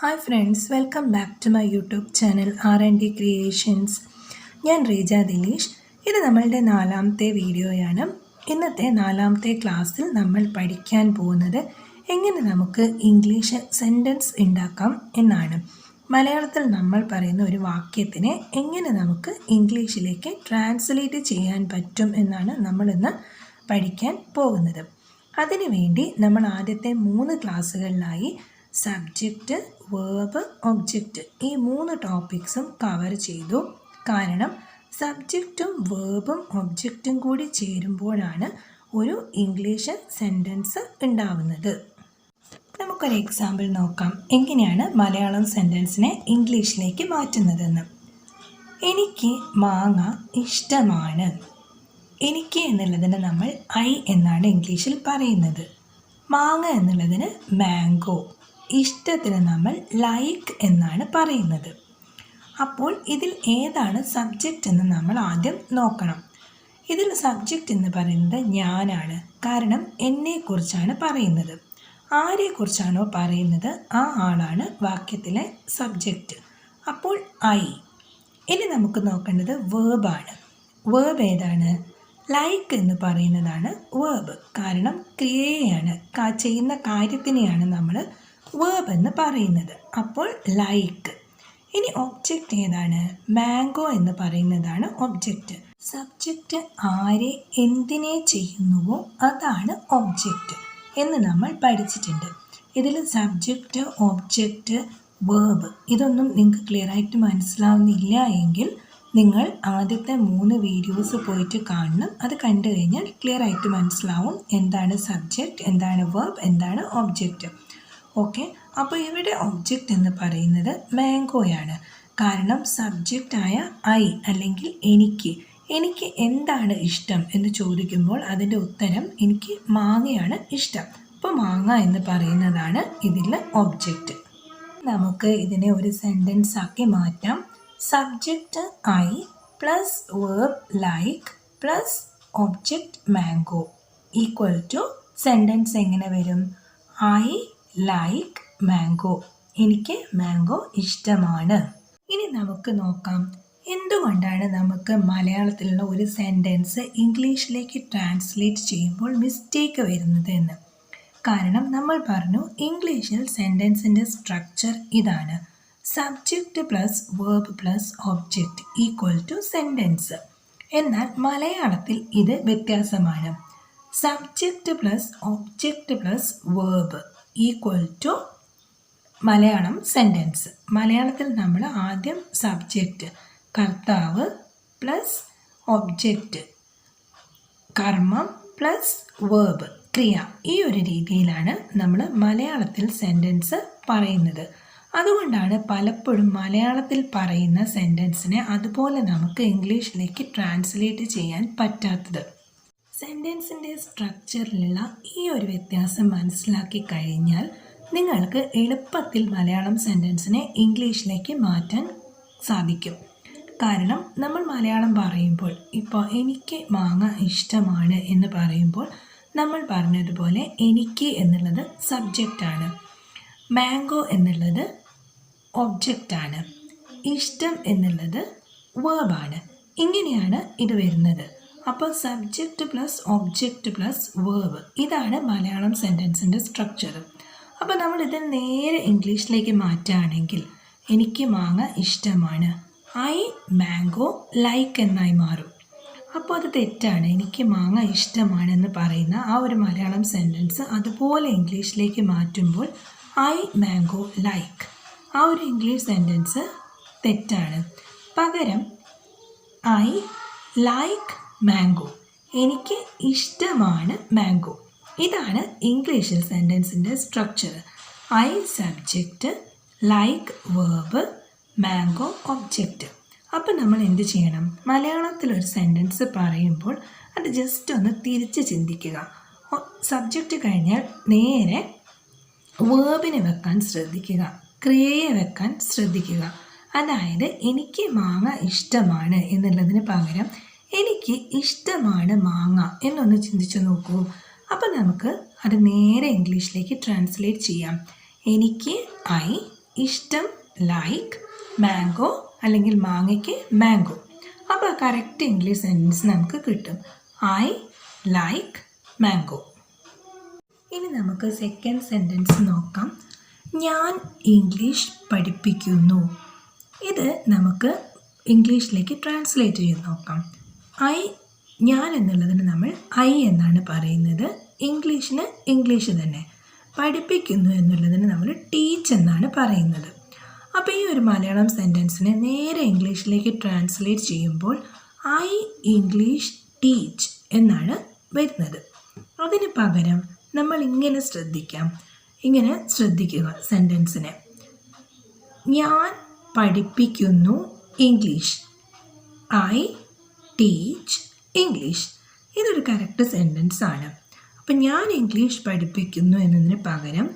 Hi friends, welcome back to my YouTube channel R&D Creations. ഞാൻ റീജ ദിലീഷ്. ഇത് നമ്മളുടെ 4ാമത്തെ വീഡിയോയാണ്. ഇന്നത്തെ 4ാമത്തെ ക്ലാസ്സിൽ നമ്മൾ പഠിക്കാൻ പോകുന്നത് എങ്ങനെ നമുക്ക് ഇംഗ്ലീഷ് സെൻറ്റൻസ് ഉണ്ടാക്കാം എന്നാണ്. മലയാളത്തിൽ നമ്മൾ പറയുന്ന ഒരു വാക്യത്തിനെ എങ്ങനെ നമുക്ക് ഇംഗ്ലീഷിലേക്ക് ട്രാൻസ്ലേറ്റ് ചെയ്യാൻ പറ്റും എന്നാണ് നമ്മളിന്ന് പഠിക്കാൻ പോകുന്നത്. അതിനുവേണ്ടി നമ്മൾ ആദ്യത്തെ 3 ക്ലാസ്സുകളിലായി സബ്ജക്റ്റ്, വേർബ്, ഒബ്ജക്റ്റ് ഈ 3 ടോപ്പിക്സും കവർ ചെയ്തു. കാരണം സബ്ജക്റ്റും വേർബും ഒബ്ജക്റ്റും കൂടി ചേരുമ്പോഴാണ് ഒരു ഇംഗ്ലീഷ് സെൻറ്റൻസ് ഉണ്ടാവുന്നത്. നമുക്കൊരു എക്സാമ്പിൾ നോക്കാം, എങ്ങനെയാണ് മലയാളം സെൻറ്റൻസിനെ ഇംഗ്ലീഷിലേക്ക് മാറ്റുന്നതെന്ന്. എനിക്ക് മാങ്ങ ഇഷ്ടമാണ്. എനിക്ക് എന്നുള്ളതിന് നമ്മൾ ഐ എന്നാണ് ഇംഗ്ലീഷിൽ പറയുന്നത്. മാങ്ങ എന്നുള്ളതിന് മാംഗോ, ഇഷ്ടത്തിന് നമ്മൾ ലൈക്ക് എന്നാണ് പറയുന്നത്. അപ്പോൾ ഇതിൽ ഏതാണ് സബ്ജക്റ്റ് എന്ന് നമ്മൾ ആദ്യം നോക്കണം. ഇതിൽ സബ്ജക്റ്റ് എന്ന് പറയുന്നത് ഞാനാണ്. കാരണം എന്നെക്കുറിച്ചാണ് പറയുന്നത്. ആരെക്കുറിച്ചാണോ പറയുന്നത് ആ ആളാണ് വാക്യത്തിലെ സബ്ജക്റ്റ്. അപ്പോൾ ഐ. ഇനി നമുക്ക് നോക്കേണ്ടത് വേർബാണ്. വേർബ് ഏതാണ്? ലൈക്ക് എന്ന് പറയുന്നതാണ് വേർബ്. കാരണം ക്രിയയാണ്, ചെയ്യുന്ന കാര്യത്തിനെയാണ് നമ്മൾ വേർബ് എന്ന് പറയുന്നത്. അപ്പോൾ ലൈക്ക്. ഇനി ഒബ്ജക്റ്റ് ഏതാണ്? മാംഗോ എന്ന് പറയുന്നതാണ് ഒബ്ജക്റ്റ്. സബ്ജക്റ്റ് ആരെ എന്തിനെ ചെയ്യുന്നുവോ അതാണ് ഒബ്ജക്റ്റ് എന്ന് നമ്മൾ പഠിച്ചിട്ടുണ്ട്. ഇതിൽ സബ്ജക്റ്റ്, ഒബ്ജക്റ്റ്, വേർബ് ഇതൊന്നും നിങ്ങൾക്ക് ക്ലിയർ ആയിട്ട് മനസ്സിലാവുന്നില്ല എങ്കിൽ നിങ്ങൾ ആദ്യത്തെ 3 വീഡിയോസ് പോയിട്ട് കാണണം. അത് കണ്ടു കഴിഞ്ഞാൽ ക്ലിയർ ആയിട്ട് മനസ്സിലാവും എന്താണ് സബ്ജക്റ്റ്, എന്താണ് വേർബ്, എന്താണ് ഒബ്ജക്റ്റ്. ഓക്കെ, അപ്പോൾ ഇവിടെ ഒബ്ജക്റ്റ് എന്ന് പറയുന്നത് മാംഗോയാണ്. കാരണം സബ്ജക്റ്റായ ഐ അല്ലെങ്കിൽ എനിക്ക് എന്താണ് ഇഷ്ടം എന്ന് ചോദിക്കുമ്പോൾ അതിൻ്റെ ഉത്തരം എനിക്ക് മാങ്ങയാണ് ഇഷ്ടം. അപ്പോൾ മാങ്ങ എന്ന് പറയുന്നതാണ് ഇതിൽ ഒബ്ജക്റ്റ്. നമുക്ക് ഇതിനെ ഒരു സെൻറ്റൻസ് ആക്കി മാറ്റാം. Subject I plus verb like plus object mango equal to sentence എങ്ങനെ വരും? I like mango. എനിക്ക് മാംഗോ ഇഷ്ടമാണ്. ഇനി നമുക്ക് നോക്കാം എന്തുകൊണ്ടാണ് നമുക്ക് മലയാളത്തിലുള്ള ഒരു സെൻറ്റൻസ് ഇംഗ്ലീഷിലേക്ക് ട്രാൻസ്ലേറ്റ് ചെയ്യുമ്പോൾ മിസ്റ്റേക്ക് വരുന്നത് എന്ന്. കാരണം നമ്മൾ പറഞ്ഞു ഇംഗ്ലീഷിൽ സെൻറ്റൻസിൻ്റെ സ്ട്രക്ചർ ഇതാണ്: subject plus verb plus object equal to sentence. എന്നാൽ മലയാളത്തിൽ ഇത് വ്യത്യാസമാണ്. Subject plus object plus verb equal to Malayalam sentence. മലയാളത്തിൽ നമ്മൾ ആദ്യം സബ്ജക്റ്റ് കർത്താവ് പ്ലസ് ഒബ്ജക്റ്റ് കർമ്മം പ്ലസ് വേർബ് ക്രിയ, ഈ ഒരു രീതിയിലാണ് നമ്മൾ മലയാളത്തിൽ സെൻറ്റൻസ് പറയുന്നത്. അതുകൊണ്ടാണ് പലപ്പോഴും മലയാളത്തിൽ പറയുന്ന സെൻറ്റൻസിനെ അതുപോലെ നമുക്ക് ഇംഗ്ലീഷിലേക്ക് ട്രാൻസ്ലേറ്റ് ചെയ്യാൻ പറ്റാത്തത്. സെൻറ്റൻസിൻ്റെ സ്ട്രക്ചറിലുള്ള ഈ ഒരു വ്യത്യാസം മനസ്സിലാക്കി കഴിഞ്ഞാൽ നിങ്ങൾക്ക് എളുപ്പത്തിൽ മലയാളം സെൻറ്റൻസിനെ ഇംഗ്ലീഷിലേക്ക് മാറ്റാൻ സാധിക്കും. കാരണം നമ്മൾ മലയാളം പറയുമ്പോൾ ഇപ്പോൾ എനിക്ക് മാങ്ങ ഇഷ്ടമാണ് എന്ന് പറയുമ്പോൾ നമ്മൾ പറഞ്ഞതുപോലെ എനിക്ക് എന്നുള്ളത് സബ്ജക്റ്റാണ്, മാംഗോ എന്നുള്ളത് ഒബ്ജക്റ്റാണ്, ഇഷ്ടം എന്നുള്ളത് വേർബാണ്. ഇങ്ങനെയാണ് ഇത് വരുന്നത്. അപ്പോൾ subject plus object plus verb ഇതാണ് മലയാളം സെൻറ്റൻസിൻ്റെ സ്ട്രക്ചർ. അപ്പോൾ നമ്മളിത് നേരെ ഇംഗ്ലീഷിലേക്ക് മാറ്റുകയാണെങ്കിൽ എനിക്ക് മാങ്ങ ഇഷ്ടമാണ്, ഐ മാംഗോ ലൈക്ക് എന്നായി മാറും. അപ്പോൾ അത് തെറ്റാണ്. എനിക്ക് മാങ്ങ ഇഷ്ടമാണെന്ന് പറയുന്ന ആ ഒരു മലയാളം സെൻറ്റൻസ് അതുപോലെ ഇംഗ്ലീഷിലേക്ക് മാറ്റുമ്പോൾ ഐ മാംഗോ ലൈക്ക്, ആ ഒരു ഇംഗ്ലീഷ് സെൻറ്റൻസ് തെറ്റാണ്. പകരം ഐ ലൈക്ക് മാംഗോ, എനിക്ക് ഇഷ്ടമാണ് മാംഗോ. ഇതാണ് ഇംഗ്ലീഷിൽ സെൻറ്റൻസിൻ്റെ structure. I subject, like verb, mango object. അപ്പോൾ നമ്മൾ എന്ത് ചെയ്യണം? മലയാളത്തിലൊരു സെൻറ്റൻസ് പറയുമ്പോൾ അത് ജസ്റ്റ് ഒന്ന് തിരിച്ച് ചിന്തിക്കുക. സബ്ജക്റ്റ് കഴിഞ്ഞാൽ നേരെ വേർബിനെ വെക്കാൻ ശ്രദ്ധിക്കുക, ക്രിയയെ വെക്കാൻ ശ്രദ്ധിക്കുക. അതായത് എനിക്ക് മാങ്ങ ഇഷ്ടമാണ് എന്നുള്ളതിന് പകരം എനിക്ക് ഇഷ്ടമാണ് മാങ്ങ എന്നൊന്ന് ചിന്തിച്ചു നോക്കൂ. അപ്പോൾ നമുക്ക് അത് നേരെ ഇംഗ്ലീഷിലേക്ക് ട്രാൻസ്ലേറ്റ് ചെയ്യാം. എനിക്ക് ഐ ഇഷ്ടം ലൈക്ക്, മാംഗോ അല്ലെങ്കിൽ മാങ്ങയ്ക്ക് മാംഗോ. അപ്പോൾ കറക്റ്റ് ഇംഗ്ലീഷ് സെൻറ്റൻസ് നമുക്ക് കിട്ടും. I like mango. ഇനി നമുക്ക് സെക്കൻഡ് സെൻറ്റൻസ് നോക്കാം. ഞാൻ ഇംഗ്ലീഷ് പഠിപ്പിക്കുന്നു. ഇത് നമുക്ക് ഇംഗ്ലീഷിലേക്ക് ട്രാൻസ്ലേറ്റ് ചെയ്ത് നോക്കാം. ഞാൻ എന്നുള്ളതിന് നമ്മൾ ഐ എന്നാണ് പറയുന്നത്. ഇംഗ്ലീഷിന് ഇംഗ്ലീഷ് തന്നെ. പഠിപ്പിക്കുന്നു എന്നുള്ളതിന് നമ്മൾ ടീച്ച് എന്നാണ് പറയുന്നത്. അപ്പോൾ ഈ ഒരു മലയാളം സെൻറ്റൻസിനെ നേരെ ഇംഗ്ലീഷിലേക്ക് ട്രാൻസ്ലേറ്റ് ചെയ്യുമ്പോൾ ഐ ഇംഗ്ലീഷ് ടീച്ച് എന്നാണ് വരുന്നത്. അതിന് പകരം നമ്മൾ ഇങ്ങനെ ശ്രദ്ധിക്കുക സെൻറ്റൻസിനെ. ഞാൻ പഠിപ്പിക്കുന്നു ഇംഗ്ലീഷ്. I teach English. ഇതൊരു കറക്റ്റ് സെൻറ്റൻസ് ആണ്. അപ്പം ഞാൻ ഇംഗ്ലീഷ് പഠിപ്പിക്കുന്നു എന്നതിന് പകരം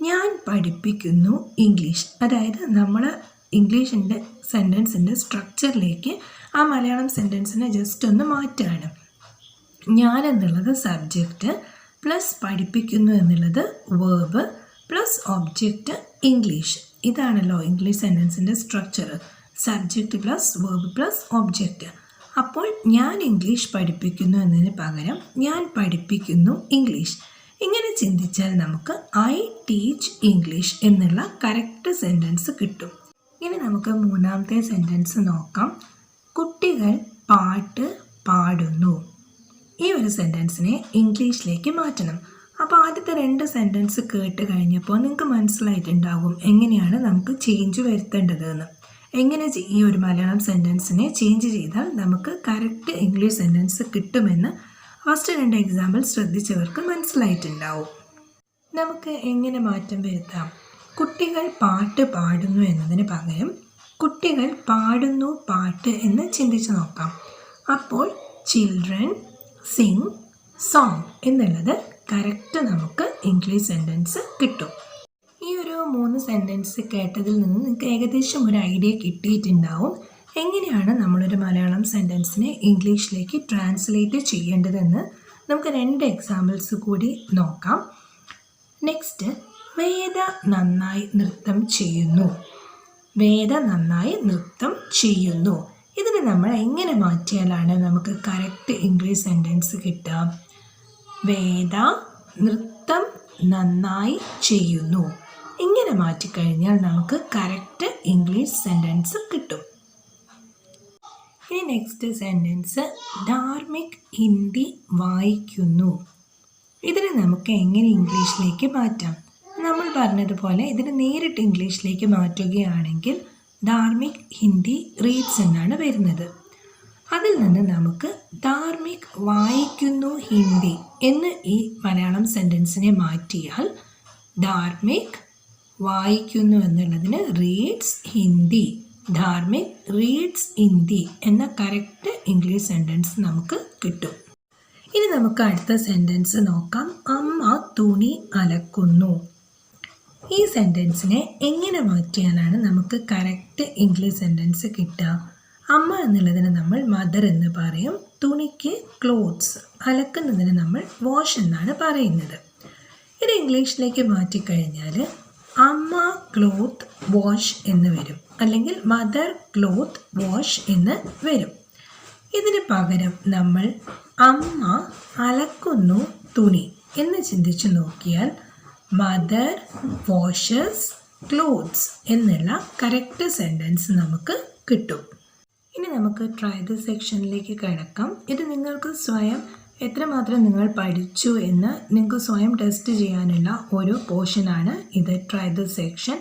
ഞാൻ പഠിപ്പിക്കുന്നു ഇംഗ്ലീഷ്. അതായത് നമ്മൾ ഇംഗ്ലീഷിൻ്റെ സെൻറ്റൻസിൻ്റെ സ്ട്രക്ചറിലേക്ക് ആ മലയാളം സെൻറ്റൻസിനെ ജസ്റ്റ് ഒന്ന് മാറ്റുകയാണ്. ഞാൻ എന്നുള്ളത് സബ്ജക്റ്റ് പ്ലസ് പഠിപ്പിക്കുന്നു എന്നുള്ളത് വേർബ് പ്ലസ് ഒബ്ജക്റ്റ് ഇംഗ്ലീഷ്. ഇതാണല്ലോ ഇംഗ്ലീഷ് സെൻറ്റൻസിൻ്റെ structure. Subject plus verb plus object. അപ്പോൾ ഞാൻ ഇംഗ്ലീഷ് പഠിപ്പിക്കുന്നു എന്നതിന് പകരം ഞാൻ പഠിപ്പിക്കുന്നു ഇംഗ്ലീഷ്. ഇങ്ങനെ ചിന്തിച്ചാൽ നമുക്ക് ഐ ടീച്ച് ഇംഗ്ലീഷ് എന്നുള്ള കറക്റ്റ് സെൻറ്റൻസ് കിട്ടും. ഇനി നമുക്ക് മൂന്നാമത്തെ സെൻറ്റൻസ് നോക്കാം. കുട്ടികൾ പാട്ട് പാടുന്നു. ഈ ഒരു സെൻറ്റൻസിനെ ഇംഗ്ലീഷിലേക്ക് മാറ്റണം. അപ്പോൾ ആദ്യത്തെ 2 സെൻറ്റൻസ് കേട്ട് കഴിഞ്ഞപ്പോൾ നിങ്ങൾക്ക് മനസ്സിലായിട്ടുണ്ടാകും എങ്ങനെയാണ് നമുക്ക് ചേഞ്ച് വരുത്തേണ്ടതെന്ന്. എങ്ങനെ ഈ ഒരു മലയാളം സെൻറ്റൻസിനെ ചേഞ്ച് ചെയ്താൽ നമുക്ക് കറക്റ്റ് ഇംഗ്ലീഷ് സെൻറ്റൻസ് കിട്ടുമെന്ന് ഫസ്റ്റ് 2 എക്സാമ്പിൾ ശ്രദ്ധിച്ചവർക്ക് മനസ്സിലായിട്ടുണ്ടാവും. നമുക്ക് എങ്ങനെ മാറ്റം വരുത്താം? കുട്ടികൾ പാട്ട് പാടുന്നു എന്നതിന് പകരം കുട്ടികൾ പാടുന്നു പാട്ട് എന്ന് ചിന്തിച്ച് നോക്കാം. അപ്പോൾ ചിൽഡ്രൻ സിങ് സോങ് എന്നുള്ളത് കറക്റ്റ് നമുക്ക് ഇംഗ്ലീഷ് സെൻറ്റൻസ് കിട്ടും. ഈ ഒരു 3 സെൻറ്റൻസ് കേട്ടതിൽ നിന്ന് നിങ്ങൾക്ക് ഏകദേശം ഒരു ഐഡിയ കിട്ടിയിട്ടുണ്ടാവും എങ്ങനെയാണ് നമ്മളൊരു മലയാളം സെൻറ്റൻസിനെ ഇംഗ്ലീഷിലേക്ക് ട്രാൻസ്ലേറ്റ് ചെയ്യേണ്ടതെന്ന്. നമുക്ക് 2 എക്സാമ്പിൾസ് കൂടി നോക്കാം. നെക്സ്റ്റ്, വേദ നന്നായി നൃത്തം ചെയ്യുന്നു. വേദ നന്നായി നൃത്തം ചെയ്യുന്നു. ഇതിന് നമ്മൾ എങ്ങനെ മാറ്റിയാലാണ് നമുക്ക് കറക്റ്റ് ഇംഗ്ലീഷ് സെൻറ്റൻസ് കിട്ടുക? വേദ നൃത്തം നന്നായി ചെയ്യുന്നു. ഇങ്ങനെ മാറ്റിക്കഴിഞ്ഞാൽ നമുക്ക് കറക്റ്റ് ഇംഗ്ലീഷ് സെൻറ്റൻസ് കിട്ടും. ഇനി നെക്സ്റ്റ് സെൻറ്റൻസ്, ധാർമിക് ഹിന്ദി വായിക്കുന്നു. ഇതിനെ നമുക്ക് എങ്ങനെ ഇംഗ്ലീഷിലേക്ക് മാറ്റാം? നമ്മൾ പറഞ്ഞതുപോലെ ഇതിന് നേരിട്ട് ഇംഗ്ലീഷിലേക്ക് മാറ്റുകയാണെങ്കിൽ ധാർമിക് ഹിന്ദി റീഡ്സ് എന്നാണ് വരുന്നത്. അതിൽ നിന്ന് നമുക്ക് ധാർമിക് വായിക്കുന്നു ഹിന്ദി എന്ന് ഈ മലയാളം സെൻറ്റൻസിനെ മാറ്റിയാൽ ധാർമിക് വായിക്കുന്നു എന്നുള്ളതിന് റീഡ്സ് ഹിന്ദി, ധാർമിക് റീഡ്സ് ഹിന്ദി എന്ന കറക്റ്റ് ഇംഗ്ലീഷ് സെൻറ്റൻസ് നമുക്ക് കിട്ടും. ഇനി നമുക്ക് അടുത്ത സെൻറ്റൻസ് നോക്കാം. അമ്മ തുണി അലക്കുന്നു. ഈ സെൻറ്റൻസിനെ എങ്ങനെ മാറ്റിയാലാണ് നമുക്ക് കറക്റ്റ് ഇംഗ്ലീഷ് സെൻറ്റൻസ് കിട്ടുക? അമ്മ എന്നുള്ളതിന് നമ്മൾ മദർ എന്ന് പറയും. തുണിക്ക് ക്ലോത്ത്സ്, അലക്കുന്നതിന് നമ്മൾ വാഷ് എന്നാണ് പറയുന്നത്. ഇത് ഇംഗ്ലീഷിലേക്ക് മാറ്റിക്കഴിഞ്ഞാൽ അമ്മ ക്ലോത്ത് വാഷ് എന്ന് വരും, അല്ലെങ്കിൽ മദർ ക്ലോത്ത് വാഷ് എന്ന് വരും. ഇതിന് പകരം നമ്മൾ അമ്മ അലക്കുന്നു തുണി എന്ന് ചിന്തിച്ചു നോക്കിയാൽ മദർ വാഷസ് ക്ലോത്ത്സ് എന്നുള്ള കറക്റ്റ് സെൻറ്റൻസ് നമുക്ക് കിട്ടും. ഇനി നമുക്ക് ട്രൈ ദ സെക്ഷനിലേക്ക് കിടക്കാം. ഇത് നിങ്ങൾക്ക് സ്വയം എത്രമാത്രം നിങ്ങൾ പഠിച്ചു എന്ന് നിങ്ങൾക്ക് സ്വയം ടെസ്റ്റ് ചെയ്യാനുള്ള ഒരു പോർഷനാണ് ഇത്, ട്രൈ ദ സെക്ഷൻ.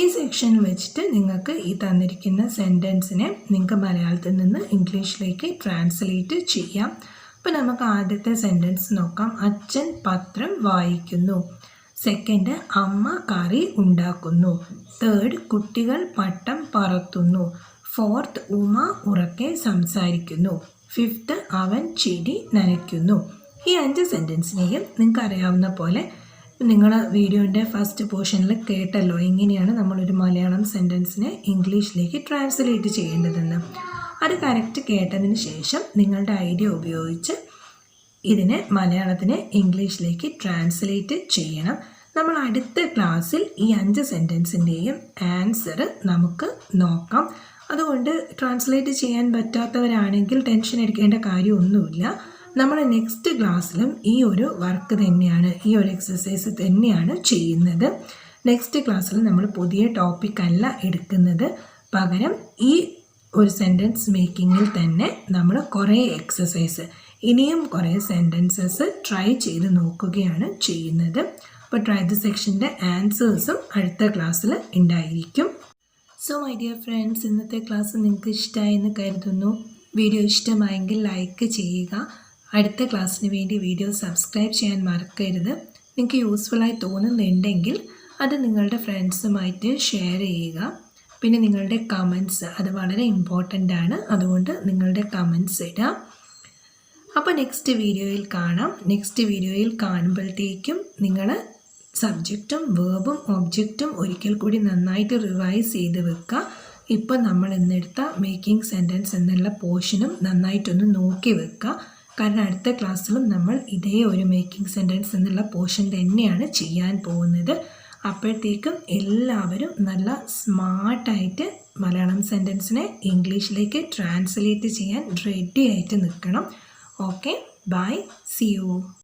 ഈ സെക്ഷൻ വെച്ചിട്ട് നിങ്ങൾക്ക് ഈ തന്നിരിക്കുന്ന സെൻറ്റൻസിനെ നിങ്ങൾക്ക് മലയാളത്തിൽ നിന്ന് ഇംഗ്ലീഷിലേക്ക് ട്രാൻസ്ലേറ്റ് ചെയ്യാം. അപ്പോൾ നമുക്ക് ആദ്യത്തെ സെൻറ്റൻസ് നോക്കാം. അച്ഛൻ പത്രം വായിക്കുന്നു. സെക്കൻഡ്, അമ്മ കറി ഉണ്ടാക്കുന്നു. തേർഡ്, കുട്ടികൾ പട്ടം പറത്തുന്നു. ഫോർത്ത്, ഉമ ഉറക്കെ സംസാരിക്കുന്നു. ഫിഫ്ത്ത്, അവൻ ചെടി നനയ്ക്കുന്നു. ഈ 5 സെൻറ്റൻസിനെയും നിങ്ങൾക്ക് അറിയാവുന്ന പോലെ നിങ്ങൾ വീഡിയോൻ്റെ ഫസ്റ്റ് പോർഷനിൽ കേട്ടല്ലോ എങ്ങനെയാണ് നമ്മളൊരു മലയാളം സെൻറ്റൻസിനെ ഇംഗ്ലീഷിലേക്ക് ട്രാൻസ്ലേറ്റ് ചെയ്യേണ്ടതെന്ന്. അത് കറക്റ്റ് കേട്ടതിന് ശേഷം നിങ്ങളുടെ ഐഡിയ ഉപയോഗിച്ച് ഇതിനെ മലയാളത്തിനെ ഇംഗ്ലീഷിലേക്ക് ട്രാൻസ്ലേറ്റ് ചെയ്യണം. നമ്മൾ അടുത്ത ക്ലാസ്സിൽ ഈ 5 സെൻറ്റൻസിൻ്റെയും ആൻസർ നമുക്ക് നോക്കാം. അതുകൊണ്ട് ട്രാൻസ്ലേറ്റ് ചെയ്യാൻ പറ്റാത്തവരാണെങ്കിൽ ടെൻഷൻ എടുക്കേണ്ട കാര്യമൊന്നുമില്ല. നമ്മൾ നെക്സ്റ്റ് ക്ലാസ്സിലും ഈ ഒരു വർക്ക് തന്നെയാണ്, ഈ ഒരു എക്സസൈസ് തന്നെയാണ് ചെയ്യുന്നത്. നെക്സ്റ്റ് ക്ലാസ്സിൽ നമ്മൾ പുതിയ ടോപ്പിക്കല്ല എടുക്കുന്നത്, പകരം ഈ ഒരു സെൻറ്റൻസ് മേക്കിങ്ങിൽ തന്നെ നമ്മൾ കുറേ എക്സസൈസ്, ഇനിയും കുറേ സെൻറ്റൻസസ് ട്രൈ ചെയ്ത് നോക്കുകയാണ് ചെയ്യുന്നത്. അപ്പോൾ ട്രൈ ദ സെക്ഷൻ്റെ ആൻസേഴ്സും അടുത്ത ക്ലാസ്സിൽ ഉണ്ടായിരിക്കും. സോ മൈ ഡിയർ ഫ്രണ്ട്സ്, ഇന്നത്തെ ക്ലാസ് നിങ്ങൾക്ക് ഇഷ്ടമായി എന്ന് കരുതുന്നു. വീഡിയോ ഇഷ്ടമായെങ്കിൽ ലൈക്ക് ചെയ്യുക. അടുത്ത ക്ലാസ്സിന് വേണ്ടി വീഡിയോ സബ്സ്ക്രൈബ് ചെയ്യാൻ മറക്കരുത്. നിങ്ങൾക്ക് യൂസ്ഫുള്ളായി തോന്നുന്നുണ്ടെങ്കിൽ അത് നിങ്ങളുടെ ഫ്രണ്ട്സുമായിട്ട് ഷെയർ ചെയ്യുക. പിന്നെ നിങ്ങളുടെ കമൻറ്റ്സ്, അത് വളരെ ഇമ്പോർട്ടൻ്റ് ആണ്, അതുകൊണ്ട് നിങ്ങളുടെ കമൻറ്റ്സ് ഇടുക. അപ്പോൾ നെക്സ്റ്റ് വീഡിയോയിൽ കാണാം. നെക്സ്റ്റ് വീഡിയോയിൽ കാണുമ്പോഴത്തേക്കും നിങ്ങൾ സബ്ജക്റ്റും വേർബും ഒബ്ജക്റ്റും ഒരിക്കൽ കൂടി നന്നായിട്ട് റിവൈസ് ചെയ്ത് വെക്കുക. ഇപ്പോൾ നമ്മൾ ഇന്നെടുത്ത മേക്കിംഗ് സെൻറ്റൻസ് എന്നുള്ള പോർഷനും നന്നായിട്ടൊന്ന് നോക്കി വെക്കുക. കാരണം അടുത്ത ക്ലാസ്സിലും നമ്മൾ ഇതേ ഒരു മേക്കിംഗ് സെൻറ്റൻസ് എന്നുള്ള പോർഷൻ തന്നെയാണ് ചെയ്യാൻ പോകുന്നത്. അപ്പോഴത്തേക്കും എല്ലാവരും നല്ല സ്മാർട്ടായിട്ട് മലയാളം സെൻറ്റൻസിനെ ഇംഗ്ലീഷിലേക്ക് ട്രാൻസ്ലേറ്റ് ചെയ്യാൻ റെഡി ആയിട്ട് നിൽക്കണം. Okay, bye, see U.